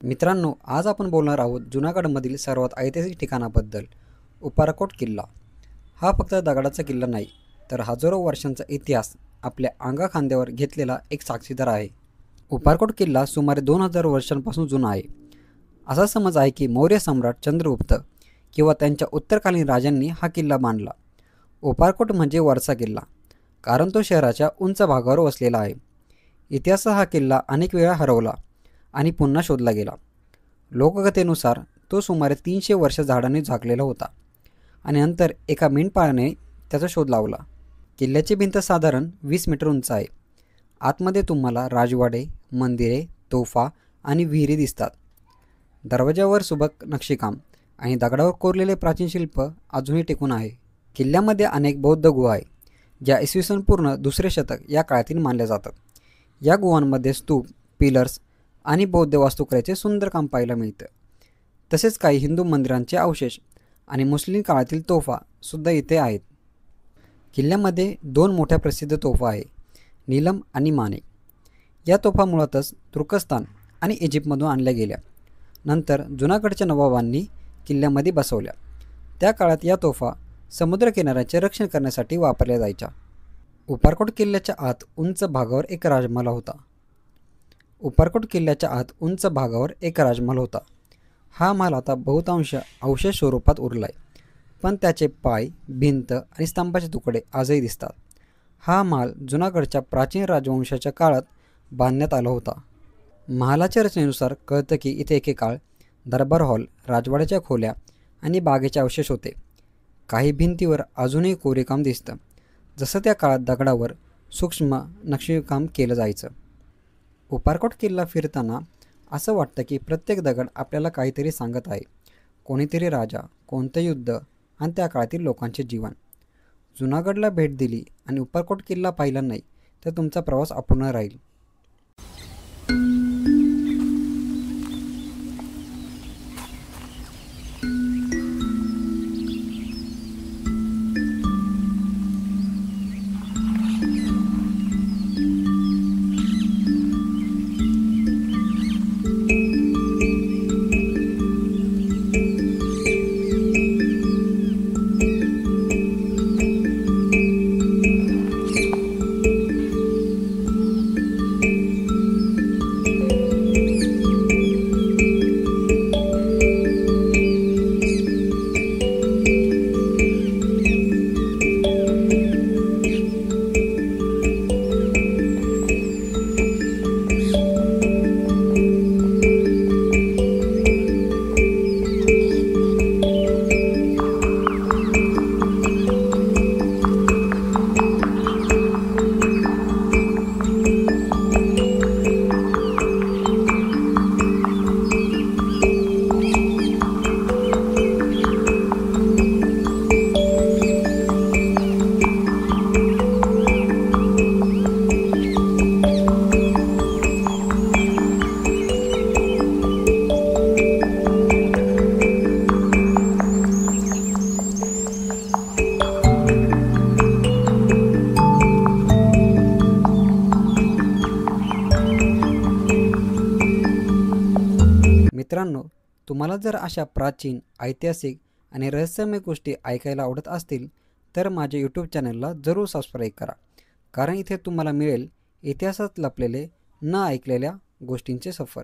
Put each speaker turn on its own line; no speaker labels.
मित्रांनो, आज आपण बोलणार आहोत जुनागडमधील सर्वात ऐतिहासिक ठिकाणाबद्दल. उपारकोट किल्ला हा फक्त दगडाचा किल्ला नाही, तर हजारो वर्षांचा इतिहास आपल्या अंगाखांद्यावर घेतलेला एक साक्षीदार आहे. उपारकोट किल्ला सुमारे 2000 वर्षांपासून जुना आहे. असा समज आहे की मौर्य सम्राट चंद्रगुप्त किंवा त्यांच्या उत्तरकालीन राजांनी हा किल्ला बांधला. उपारकोट म्हणजे वरचा किल्ला, कारण तो शहराच्या उंच भागावर वसलेला आहे. इतिहासात हा किल्ला अनेक वेळा हरवला आणि पुन्हा शोधला गेला. लोककथेनुसार तो सुमारे 300 वर्ष झाडांनी झाकलेला होता आणि नंतर एका मेंढपाळाने त्याचा शोध लावला. किल्ल्याची भिंत साधारण 20 मीटर उंच आहे. आतमध्ये तुम्हाला राजवाडे, मंदिरे, तोफा आणि विहिरी दिसतात. दरवाजावर सुबक नक्षीकाम आणि दगडावर कोरलेले प्राचीन शिल्प अजूनही टिकून आहे. किल्ल्यामध्ये अनेक बौद्ध गुहा आहेत, ज्या इसवी सन पूर्ण 2रे शतक या काळातील मानल्या जातात. या गुहांमध्ये स्तूप, पिलर्स आणि बौद्ध वास्तुकलेचे सुंदर काम पाहायला मिळतं. तसेच काही हिंदू मंदिरांचे अवशेष आणि मुस्लिम काळातील तोफा सुद्धा इथे आहेत. किल्ल्यामध्ये 2 मोठ्या प्रसिद्ध तोफा आहे, नीलम आणि मानेक. या तोफा मुळातच तुर्कस्तान आणि इजिप्तमधून आणल्या गेल्या. नंतर जुनागडच्या नवाबांनी किल्ल्यामध्ये बसवल्या. त्या काळात या तोफा समुद्रकिनाऱ्याचे रक्षण करण्यासाठी वापरल्या जायच्या. उपारकोट किल्ल्याच्या आत उंच भागावर एक राजमहल होता. हा महल आता बहुतांश अवशेष स्वरूपात उरलाय, पण त्याचे पाय, भिंत आणि स्तंभाचे तुकडे आजही दिसतात. हा महल जुनागडच्या प्राचीन राजवंशाच्या काळात बांधण्यात आला होता. महालाच्या रचनेनुसार कळतं की इथे एकेकाळ दरबार हॉल, राजवाड्याच्या खोल्या आणि बागेचे अवशेष होते. काही भिंतीवर अजूनही कोरीवकाम दिसतं, जसं त्या काळात दगडावर सूक्ष्म नक्षीकाम केलं जायचं. उपारकोट किल्ला फिरताना असं वाटतं की प्रत्येक दगड आपल्याला काहीतरी सांगत आहे. कोणीतरी राजा, कोणतं युद्ध आणि त्या काळातील लोकांचे जीवन. जुनागडला भेट दिली आणि उपारकोट किल्ला पाहिला नाही तर तुमचा प्रवास अपूर्ण राहील. मित्रांनो, तुम्हाला जर अशा प्राचीन, ऐतिहासिक आणि रहस्यमय गोष्टी ऐकायला आवडत असतील तर माझ्या यूट्यूब चॅनलला जरूर सबस्क्राईब करा, कारण इथे तुम्हाला मिळेल इतिहासात लपलेले न ऐकलेल्या गोष्टींचे सफर.